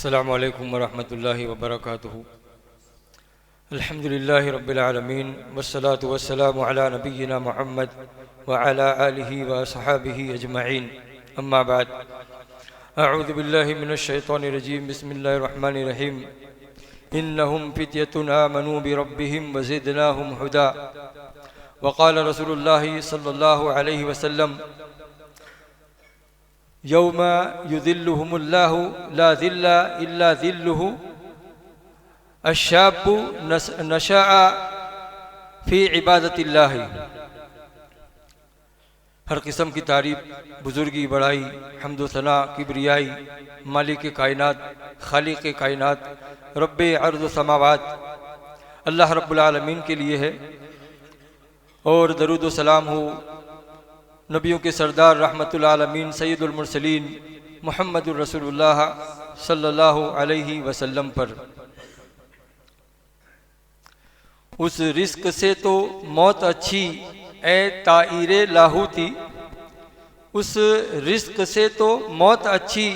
अस्सलामु अलैकुम वरहमतुल्लाहि वबरकातुहू। अल्हम्दुलिल्लाहि रब्बिल आलमीन वस्सलातु वस्सलामु अला नबिय्यिना मुहम्मद व अला आलिहि व अस्हाबिहि अजमईन। अम्मा बाद, अऊज़ु बिल्लाहि मिनश शैतानिर रजीम। बिस्मिल्लाहिर रहमानिर रहीम। इन्नहुम फित्यतुन आमनू बिरब्बिहिम व ज़िदनाहुम हुदा। व क़ाल रसूलुल्लाहि सल्लल्लाहु अलैहि वसल्लम यौम युज़िल्लुहुमुल्लाहु ला ज़िल्ला इल्ला ज़िल्लुहु अश्शाबु नशअ फ़ी इबादतिल्लाहि। हर किस्म की तारीफ़, बुजुर्गी, बड़ाई, हम्दो सना, किब्रियाई मालिक कायनात, खालिक कायनात, रब्बे अर्ज़ समावात अल्लाह रब्बुल आलमीन के लिए है। और दरूद व सलाम हो नबियों के सरदार रहमतुल आलमीन सैयदुल मुरसलीन मुहम्मदुर रसूलुल्लाह सल्लल्लाहु अलैहि वसल्लम पर। उस रिस्क से तो मौत अच्छी ए ताइरे लाहूती। उस रिस्क से तो मौत अच्छी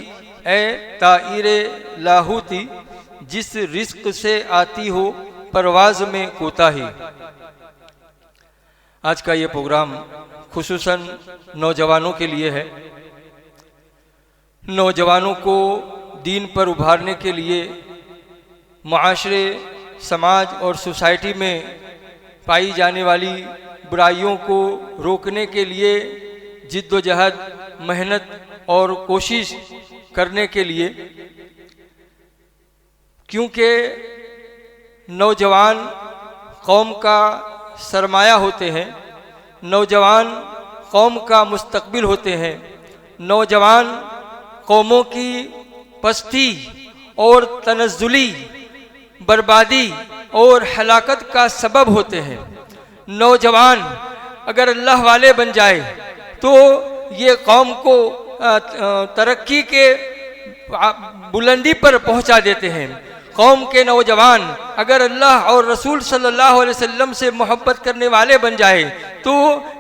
ए ताइरे लाहूती, जिस रिस्क से आती हो परवाज में कोताही। आज का ये प्रोग्राम खुसूसन नौजवानों के लिए है। नौजवानों को दीन पर उभारने के लिए, मुआशरे, समाज और सोसाइटी में पाई जाने वाली बुराइयों को रोकने के लिए जिद्दोजहद, मेहनत और कोशिश करने के लिए, क्योंकि नौजवान कौम का सरमाया होते हैं, नौजवान कौम का मुस्तकबिल होते हैं, नौजवान कौमों की पस्ती और तनज़्ज़ुली, बर्बादी और हलाकत का सबब होते हैं। नौजवान अगर अल्लाह वाले बन जाए तो ये कौम को तरक्की के बुलंदी पर पहुंचा देते हैं। कौम के नौजवान अगर अल्लाह और रसूल सल्लल्लाहु अलैहि वसल्लम से मोहब्बत करने वाले बन जाए तो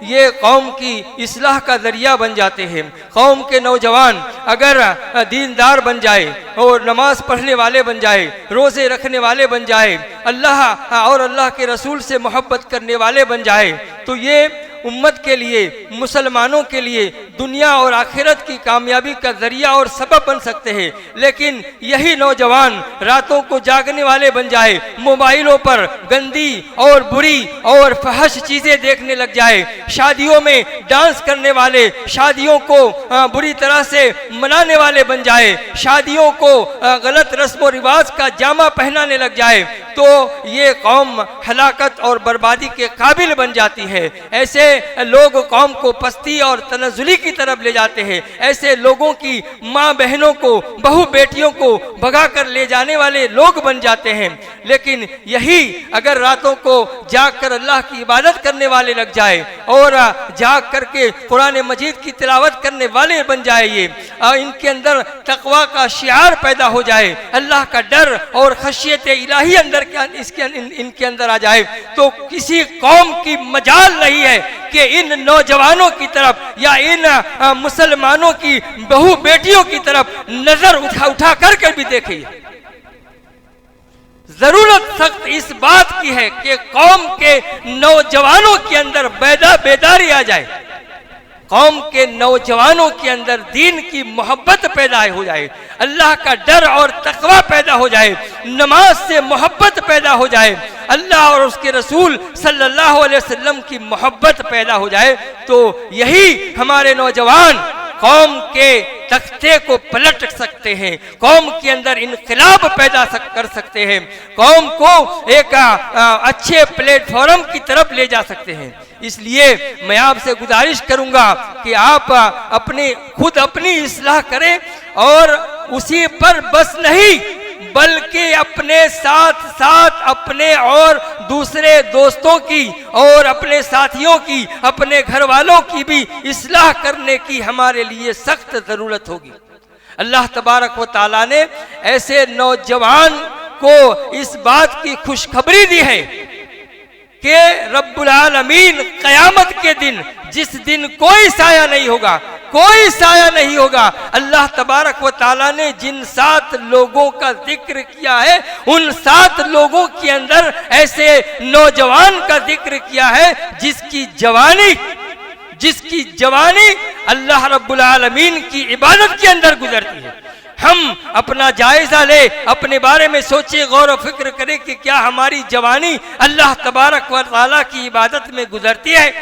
ये कौम की इस्लाह का ज़रिया बन जाते हैं। कौम के नौजवान अगर दीनदार बन जाए और नमाज पढ़ने वाले बन जाए, रोज़े रखने वाले बन जाए, अल्लाह और अल्लाह के रसूल से मोहब्बत करने वाले बन जाए तो ये उम्मत के लिए, मुसलमानों के लिए दुनिया और आखिरत की कामयाबी का जरिया और सबब बन सकते हैं। लेकिन यही नौजवान रातों को जागने वाले बन जाए, मोबाइलों पर गंदी और बुरी और फहश चीज़ें देखने लग जाए, शादियों में डांस करने वाले, शादियों को बुरी तरह से मनाने वाले बन जाए, शादियों को गलत रस्म व रिवाज का जामा पहनाने लग जाए तो ये कौम हलाकत और बर्बादी के काबिल बन जाती है। ऐसे लोग कौम को पस्ती और तनज़्ज़ुली की तरफ ले जाते हैं। ऐसे लोगों की माँ बहनों को, बहू बेटियों को भगा कर ले जाने वाले लोग बन जाते हैं। लेकिन यही अगर रातों को जाग कर अल्लाह की इबादत करने वाले लग जाए और जाग करके कुरान मजीद की तिलावत करने वाले बन जाए, ये इनके अंदर तक़वा का शिआर पैदा हो जाए, अल्लाह का डर और खशियत इलाही अंदर इनके अंदर आ जाए तो किसी कौम की मजाल नहीं है कि इन नौजवानों की तरफ या इन मुसलमानों की बहू बेटियों की तरफ नजर उठा करके भी देखिए। जरूरत सख्त इस बात की है कि कौम के नौजवानों के अंदर बेदारी आ जाए, कौम के नौजवानों के अंदर दीन की मोहब्बत पैदा हो जाए, अल्लाह का डर और तक़वा पैदा हो जाए, नमाज से मोहब्बत पैदा हो जाए, अल्लाह और उसके रसूल सल्लल्लाहु अलैहि वसल्लम की मोहब्बत पैदा हो जाए तो यही हमारे नौजवान कौम के तख्ते को पलट सकते हैं, कौम के अंदर इनकलाब पैदा कर सकते हैं, कौम को एक अच्छे प्लेटफॉर्म की तरफ ले जा सकते हैं। इसलिए मैं आपसे गुजारिश करूंगा कि आप खुद अपनी इस्लाह करें और उसी पर बस नहीं बल्कि अपने साथ साथ अपने और दूसरे दोस्तों की और अपने साथियों की, अपने घर वालों की भी इस्लाह करने की हमारे लिए सख्त ज़रूरत होगी। अल्लाह तबारक व तआला ने ऐसे नौजवान को इस बात की खुशखबरी दी है कि रब्बुल आलमीन क़यामत के दिन, जिस दिन कोई साया नहीं होगा, कोई साया नहीं होगा। अल्लाह तबारक व तआला ने जिन 7 लोगों का जिक्र किया है, उन 7 लोगों के अंदर ऐसे नौजवान का जिक्र किया है जिसकी जवानी अल्लाह रब्बुल आलमीन की इबादत के अंदर गुजरती है। हम अपना जायजा ले, अपने बारे में सोचे, गौर व फिक्र करें कि क्या हमारी जवानी अल्लाह तबारक व तआला की इबादत में गुजरती है।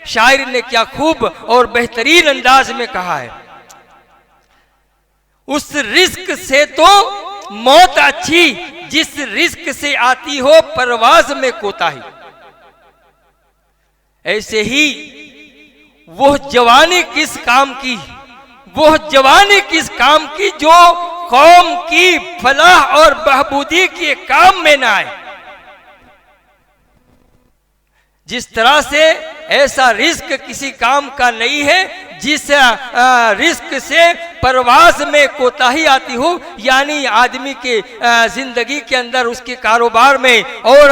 शायर ने क्या खूब और बेहतरीन अंदाज में कहा है, उस रिस्क से तो मौत अच्छी जिस रिस्क से आती हो परवाज में कोताही। ऐसे ही वो जवानी किस काम की, वो जवानी किस काम की जो कौम की फलाह और बहबूदी के काम में ना आए। जिस तरह से ऐसा रिस्क किसी काम का नहीं है जिस रिस्क से परवाज में कोताही आती हो, यानी आदमी के जिंदगी के अंदर उसके कारोबार में और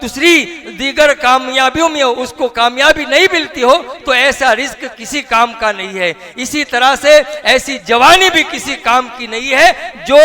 दूसरी दीगर कामयाबियों में उसको कामयाबी नहीं मिलती हो, तो ऐसा रिस्क किसी काम का नहीं है। इसी तरह से ऐसी जवानी भी किसी काम की नहीं है जो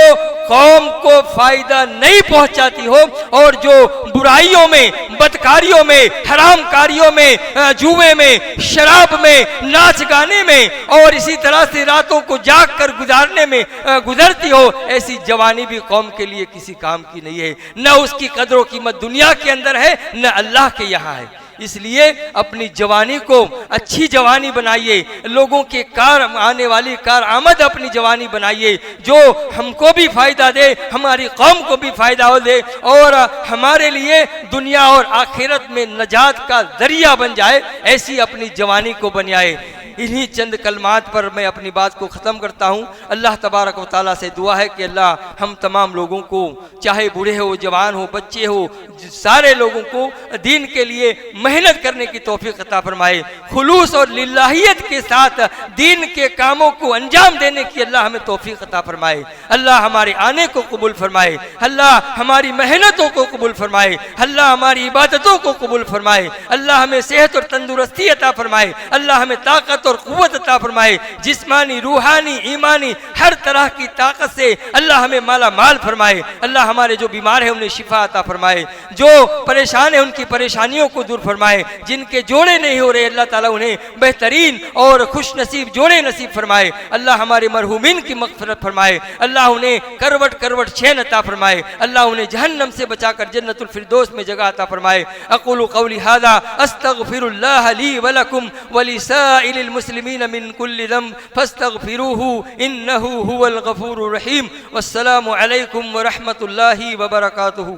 कौम को फायदा नहीं पहुंचाती हो और जो बुराइयों में, बदकारियों में, हरामकारियों में, जुए में, शराब में, नाच गाने में और इसी तरह से रातों को जाग कर गुजारने में गुजरती हो, ऐसी जवानी भी कौम के लिए किसी काम की नहीं है। न उसकी कदरों कीमत दुनिया के अंदर है, न अल्लाह के यहाँ है। इसलिए अपनी जवानी को अच्छी जवानी बनाइए, लोगों के कार आने वाली कार आमद अपनी जवानी बनाइए जो हमको भी फायदा दे, हमारी कौम को भी फायदा हो दे और हमारे लिए दुनिया और आखिरत में नजात का जरिया बन जाए। ऐसी अपनी जवानी को बनाए। इन्हीं चंद कलमात पर मैं अपनी बात को ख़त्म करता हूँ। अल्लाह तबारक व तआला से दुआ है कि अल्लाह हम तमाम लोगों को, चाहे बूढ़े हो, जवान हो, बच्चे हो, सारे लोगों को दीन के लिए मेहनत करने की तौफीक अता फरमाए। खुलूस और लिल्लाहियत के साथ दीन के कामों को अंजाम देने की अल्लाह हमें तौफीक अता फरमाए। अल्लाह हमारे आने को कबूल फरमाए, अल्लाह हमारी मेहनतों को कबूल फरमाए, अल्लाह हमारी इबादतों को कबूल फरमाए, अल्लाह हमें सेहत और तंदुरुस्ती अता फरमाए, अल्लाह हमें ताकत और कुव्वत अता फरमाए, जिस्मानी, रूहानी, ईमानी हर तरह की ताकत से अल्लाह हमें माला माल फरमाए। अल्लाह हमारे जो बीमार है उन्हें शिफा अता फरमाए, जो परेशान है उनकी परेशानियों को दूर फरमाए, जिनके जोड़े नहीं हो रहे अल्लाह ताला उन्हें बेहतरीन और खुश नसीब जोड़े नसीब फरमाए। अल्लाह हमारे मरहूमीन की मग़फ़िरत फरमाए, अल्लाह उन्हें करवट करवट चैन अता फरमाए, अल्लाह उन्हें जहन्नम से बचाकर जन्नतुल फिरदौस में जगह अता फरमाए। अक़ूलु क़ौली हाज़ा अस्तग़फ़िरुल्लाह ली व लकुम व लिसाइरिल मुस्लिमीन मिन कुल्लि ज़ंब फस्तग़फ़िरूहु इन्नहु हुवल गफ़ूरुर रहीम। वस्सलामु अलैकुम व रहमतुल्लाहि व बरकातुहू।